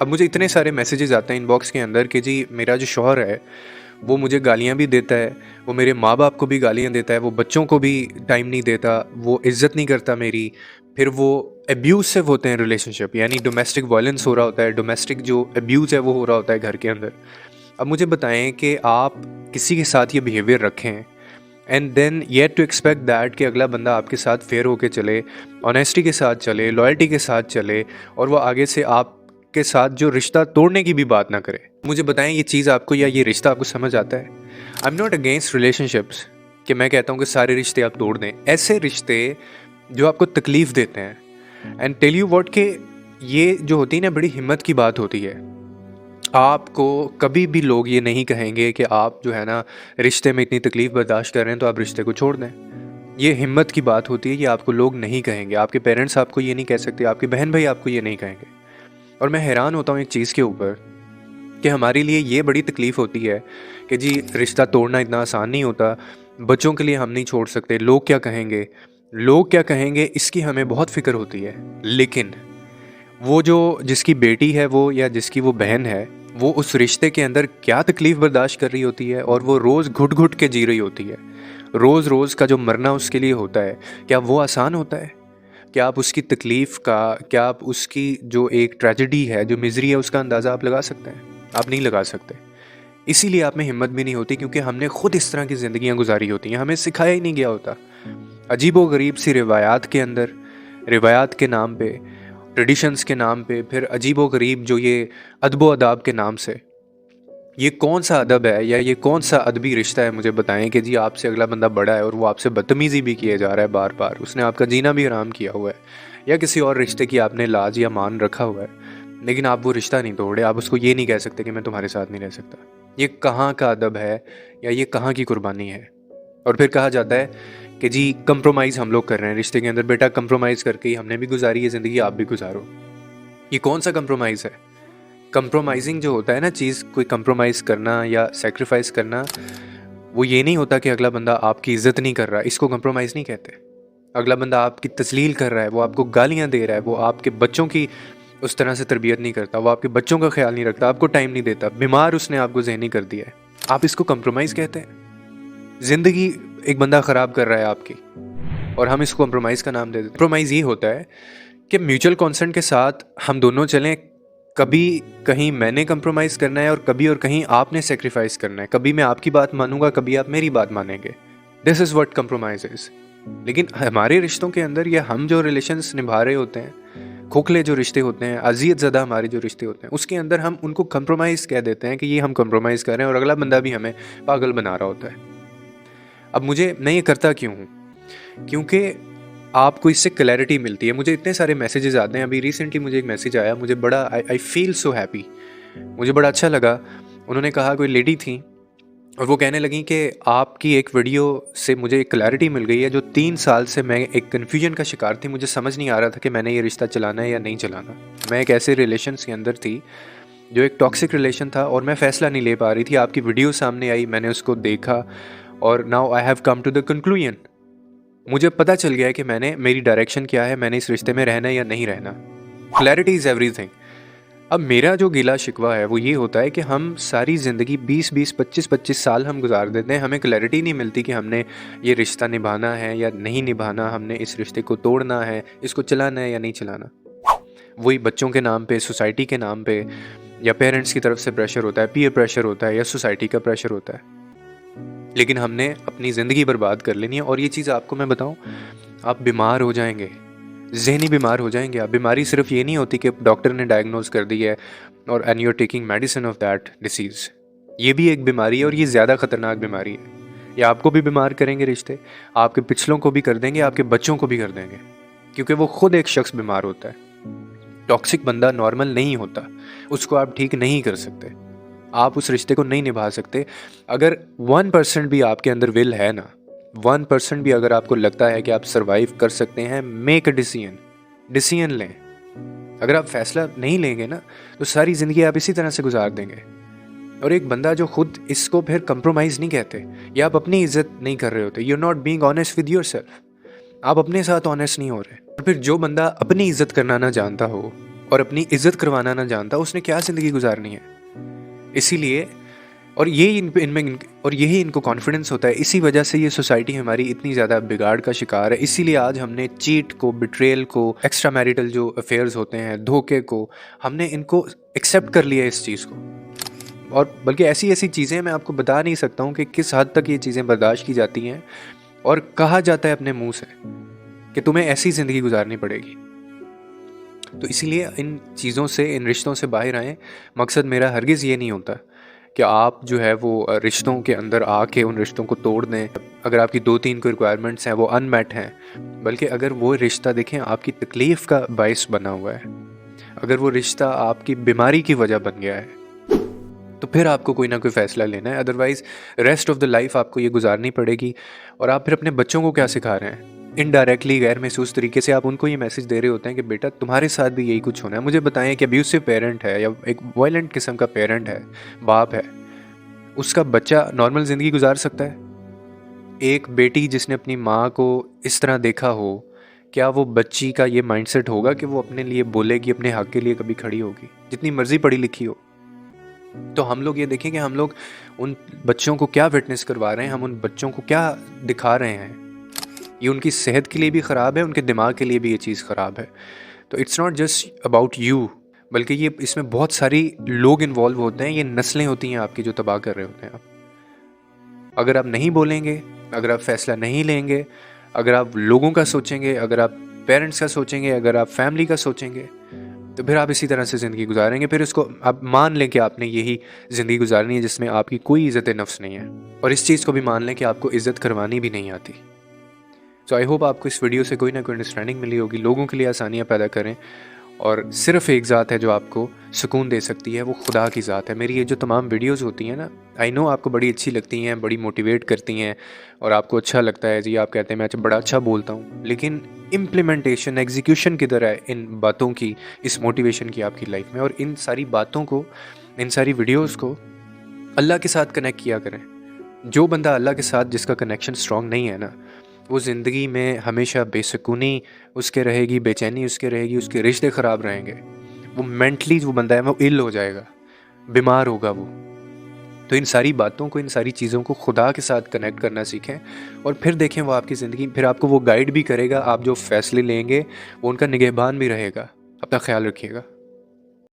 अब मुझे इतने सारे मैसेजेस आते हैं इनबॉक्स के अंदर कि जी मेरा जो शौहर है वो मुझे गालियाँ भी देता है, वो मेरे माँ बाप को भी गालियाँ देता है, वो बच्चों को भी टाइम नहीं देता, वो इज़्ज़त नहीं करता मेरी। फिर वो अब्यूसिव होते हैं रिलेशनशिप, यानी डोमेस्टिक वायलेंस हो रहा होता है, डोमेस्टिक जो अब्यूज़ है वो हो रहा होता है घर के अंदर। अब मुझे बताएं कि आप किसी के साथ ये बिहेवियर रखें and then yet to expect that कि अगला बंदा आपके साथ फेयर होके चले, ऑनेस्टी के साथ चले, लॉयल्टी के साथ चले, और वो आगे से आपके साथ जो रिश्ता तोड़ने की भी बात ना करे। मुझे बताएं ये चीज़ आपको या ये रिश्ता आपको समझ आता है? I am not against relationships कि मैं कहता हूँ कि सारे रिश्ते आप तोड़ दें। ऐसे रिश्ते जो आपको तकलीफ़ देते हैं, एंड टेल यू व्हाट कि ये जो होती है ना, बड़ी हिम्मत की बात होती है। आपको कभी भी लोग ये नहीं कहेंगे कि आप जो है ना रिश्ते में इतनी तकलीफ़ बर्दाश्त कर रहे हैं तो आप रिश्ते को छोड़ दें। ये हिम्मत की बात होती है, ये आपको लोग नहीं कहेंगे। आपके पेरेंट्स आपको ये नहीं कह सकते, आपके बहन भाई आपको ये नहीं कहेंगे। और मैं हैरान होता हूँ एक चीज़ के ऊपर कि हमारे लिए ये बड़ी तकलीफ़ होती है कि जी रिश्ता तोड़ना इतना आसान नहीं होता, बच्चों के लिए हम नहीं छोड़ सकते, लोग क्या कहेंगे, लोग क्या कहेंगे, इसकी हमें बहुत फ़िक्र होती है। लेकिन वो जो जिसकी बेटी है वो, या जिसकी वो बहन है, वो उस रिश्ते के अंदर क्या तकलीफ़ बर्दाश्त कर रही होती है, और वो रोज़ घुट घुट के जी रही होती है। रोज़ रोज़ का जो मरना उसके लिए होता है, क्या वो आसान होता है? क्या आप उसकी तकलीफ़ का, क्या आप उसकी जो एक ट्रेजेडी है, जो मिज़री है, उसका अंदाज़ा आप लगा सकते हैं? आप नहीं लगा सकते। इसीलिए आप में हिम्मत भी नहीं होती, क्योंकि हमने खुद इस तरह की ज़िंदगियाँ गुजारी होती हैं, हमें सिखाया ही नहीं गया होता। अजीबो-गरीब सी रिवायात के अंदर, रिवायात के नाम पे, ट्रेडिशंस के नाम पे, फिर अजीबो-गरीब जो ये अदब-ओ-अदाब के नाम से, ये कौन सा अदब है या ये कौन सा अदबी रिश्ता है? मुझे बताएं कि जी आपसे अगला बंदा बड़ा है और वो आपसे बदतमीज़ी भी किए जा रहा है बार बार, उसने आपका जीना भी हराम किया हुआ है, या किसी और रिश्ते की आपने लाज या मान रखा हुआ है, लेकिन आप वो रिश्ता नहीं तोड़े। आप उसको ये नहीं कह सकते कि मैं तुम्हारे साथ नहीं रह सकता। ये कहाँ का अदब है, या ये कहाँ की कुर्बानी है? और फिर कहा जाता है कि जी कंप्रोमाइज़ हम लोग कर रहे हैं रिश्ते के अंदर। बेटा कंप्रोमाइज़ करके ही हमने भी गुजारी है ज़िंदगी, आप भी गुजारो। ये कौन सा कंप्रोमाइज़ है? कंप्रोमाइजिंग जो होता है ना चीज़, कोई कंप्रोमाइज़ करना या सेक्रीफाइस करना, वो ये नहीं होता कि अगला बंदा आपकी इज्जत नहीं कर रहा, इसको कंप्रोमाइज़ नहीं कहते। अगला बंदा आपकी तस्लील कर रहा है, वो आपको गालियाँ दे रहा है, वो आपके बच्चों की उस तरह से तरबियत नहीं करता, वो आपके बच्चों का ख्याल नहीं रखता, आपको टाइम नहीं देता, बीमार उसने आपको ज़हनी कर दिया है, आप इसको कंप्रोमाइज़ कहते हैं? ज़िंदगी एक बंदा ख़राब कर रहा है आपकी, और हम इसको कंप्रोमाइज़ का नाम दे देते हैं। कंप्रोमाइज़ ये होता है कि म्यूचुअल कंसेंट के साथ हम दोनों चलें। कभी कहीं मैंने कंप्रोमाइज़ करना है और कहीं आपने सेक्रीफाइस करना है। कभी मैं आपकी बात मानूंगा, कभी आप मेरी बात मानेंगे। This is what compromise is. लेकिन हमारे रिश्तों के अंदर, या हम जो रिलेशंस निभा रहे होते हैं, खोखले जो रिश्ते होते हैं, अज़ियत ज़दा हमारे जो रिश्ते होते हैं, उसके अंदर हम उनको कंप्रोमाइज़ कह देते हैं कि ये हम कंप्रोमाइज़ कर रहे हैं, और अगला बंदा भी हमें पागल बना रहा होता है। अब मुझे, मैं ये करता क्यों हूँ? क्योंकि आपको इससे क्लैरिटी मिलती है। मुझे इतने सारे मैसेजेस आते हैं। अभी रिसेंटली मुझे एक मैसेज आया, मुझे बड़ा आई फील सो हैप्पी, मुझे बड़ा अच्छा लगा। उन्होंने कहा, कोई लेडी थी और वो कहने लगी कि आपकी एक वीडियो से मुझे एक क्लैरिटी मिल गई है। जो 3 साल से मैं एक कन्फ्यूजन का शिकार थी, मुझे समझ नहीं आ रहा था कि मैंने ये रिश्ता चलाना है या नहीं चलाना। मैं एक ऐसे रिलेशन के अंदर थी जो एक टॉक्सिक रिलेशन था, और मैं फ़ैसला नहीं ले पा रही थी। आपकी वीडियो सामने आई, मैंने उसको देखा, और now I have come to the conclusion. मुझे पता चल गया है कि मेरी डायरेक्शन क्या है, मैंने इस रिश्ते में रहना या नहीं रहना। Clarity is everything. अब मेरा जो गिला शिकवा है वो ये होता है कि हम सारी ज़िंदगी 20-20, 25-25 साल हम गुजार देते हैं, हमें क्लैरिटी नहीं मिलती कि हमने ये रिश्ता निभाना है या नहीं निभाना, हमने इस रिश्ते को तोड़ना है, इसको चलाना है या नहीं चलाना। वही बच्चों के नाम पे, सोसाइटी के नाम पे, या पेरेंट्स की तरफ से प्रेशर होता है, पीयर प्रेशर होता है, या सोसाइटी का प्रेशर होता है, लेकिन हमने अपनी ज़िंदगी बर्बाद कर लेनी है। और ये चीज़ आपको मैं बताऊं, आप बीमार हो जाएंगे, ज़हनी बीमार हो जाएंगे आप। बीमारी सिर्फ ये नहीं होती कि डॉक्टर ने डायग्नोज कर दी है और and you are taking medicine of that disease. ये भी एक बीमारी है, और ये ज़्यादा ख़तरनाक बीमारी है। ये आपको भी बीमार करेंगे रिश्ते, आपके पिछलों को भी कर देंगे, आपके बच्चों को भी कर देंगे, क्योंकि वो खुद एक शख्स बीमार होता है। टॉक्सिक बंदा नॉर्मल नहीं होता, उसको आप ठीक नहीं कर सकते, आप उस रिश्ते को नहीं निभा सकते। अगर 1% भी आपके अंदर विल है ना, 1% भी अगर आपको लगता है कि आप सरवाइव कर सकते हैं, मेक अ डिसीजन लें। अगर आप फैसला नहीं लेंगे ना, तो सारी ज़िंदगी आप इसी तरह से गुजार देंगे। और एक बंदा जो खुद इसको फिर कंप्रोमाइज़ नहीं कहते, या आप अपनी इज्जत नहीं कर रहे होते, you are not being honest with yourself, आप अपने साथ ऑनेस्ट नहीं हो रहे। और फिर जो बंदा अपनी इज्जत करना ना जानता हो और अपनी इज्जत करवाना ना जानता, उसने क्या ज़िंदगी गुजारनी है। इसीलिए और यही यही इनको कॉन्फिडेंस होता है। इसी वजह से ये सोसाइटी हमारी इतनी ज़्यादा बिगाड़ का शिकार है। इसीलिए आज हमने चीट को, बिट्रेयल को, एक्स्ट्रा मैरिटल जो अफेयर्स होते हैं, धोखे को, हमने इनको एक्सेप्ट कर लिया इस चीज़ को। और बल्कि ऐसी ऐसी चीज़ें मैं आपको बता नहीं सकता हूँ कि किस हद तक ये चीज़ें बर्दाश्त की जाती हैं और कहा जाता है अपने मुंह से कि तुम्हें ऐसी ज़िंदगी गुजारनी पड़ेगी। तो इसीलिए इन चीज़ों से, इन रिश्तों से बाहर आएँ। मकसद मेरा हरगिज़ ये नहीं होता कि आप जो है वो रिश्तों के अंदर आके उन रिश्तों को तोड़ दें, अगर आपकी 2-3 कोई रिक्वायरमेंट्स हैं वो अनमेट हैं। बल्कि अगर वो रिश्ता देखें आपकी तकलीफ़ का बायस बना हुआ है, अगर वो रिश्ता आपकी बीमारी की वजह बन गया है, तो फिर आपको कोई ना कोई फ़ैसला लेना है। Otherwise rest of the life आपको ये गुजारनी पड़ेगी। और आप फिर अपने बच्चों को क्या सिखा रहे हैं? इनडायरेक्टली, गैर महसूस तरीके से आप उनको ये मैसेज दे रहे होते हैं कि बेटा तुम्हारे साथ भी यही कुछ होना है। मुझे बताएं कि अब्यूसिव पेरेंट है या एक वायलेंट किस्म का पेरेंट है, बाप है, उसका बच्चा नॉर्मल ज़िंदगी गुजार सकता है? एक बेटी जिसने अपनी माँ को इस तरह देखा हो, क्या वो बच्ची का ये माइंडसेट होगा कि वो अपने लिए बोलेगी, अपने हक के लिए कभी खड़ी होगी, जितनी मर्जी पढ़ी लिखी हो? तो हम लोग ये देखें कि हम लोग उन बच्चों को क्या विटनेस करवा रहे हैं, हम उन बच्चों को क्या दिखा रहे हैं। ये उनकी सेहत के लिए भी ख़राब है, उनके दिमाग के लिए भी ये चीज़ ख़राब है। तो it's not just about you, बल्कि ये इसमें बहुत सारी लोग इन्वॉल्व होते हैं। ये नस्लें होती हैं आपकी जो तबाह कर रहे होते हैं आप। अगर आप नहीं बोलेंगे, अगर आप फ़ैसला नहीं लेंगे, अगर आप लोगों का सोचेंगे, अगर आप पेरेंट्स का सोचेंगे, अगर आप फैमिली का सोचेंगे, तो फिर आप इसी तरह से ज़िंदगी गुजारेंगे। फिर इसको आप मान लें कि आपने यही ज़िंदगी गुजारनी है जिसमें आपकी कोई इज़्ज़त नफ्स नहीं है। और इस चीज़ को भी मान लें कि आपको इज़्ज़त करवानी भी नहीं आती। सो आई होप आपको इस वीडियो से कोई ना कोई अंडरस्टैंडिंग मिली होगी। लोगों के लिए आसानियाँ पैदा करें। और सिर्फ़ एक ज़ात है जो आपको सुकून दे सकती है, वो खुदा की ज़ात है। मेरी ये जो तमाम वीडियोज़ होती हैं ना, आई नो आपको बड़ी अच्छी लगती हैं, बड़ी मोटिवेट करती हैं और आपको अच्छा लगता है जी, आप कहते हैं मैं बड़ा अच्छा बोलता हूँ। लेकिन इम्प्लीमेंटेशन, एग्जीक्यूशन किधर है इन बातों की, इस मोटिवेशन की आपकी लाइफ में? और इन सारी बातों को, इन सारी वीडियोज़ को अल्लाह के साथ कनेक्ट किया करें। जो बंदा अल्लाह के साथ जिसका कनेक्शन स्ट्रॉन्ग नहीं है ना, वो ज़िंदगी में हमेशा बेसुकूनी उसके रहेगी, बेचैनी उसके रहेगी, उसके रिश्ते ख़राब रहेंगे। वो मेंटली जो बंदा है वो इल हो जाएगा, बीमार होगा वो। तो इन सारी बातों को, इन सारी चीज़ों को खुदा के साथ कनेक्ट करना सीखें और फिर देखें वो आपकी ज़िंदगी, फिर आपको वो गाइड भी करेगा। आप जो फ़ैसले लेंगे वो उनका निगहबान भी रहेगा। अपना ख़्याल रखिएगा।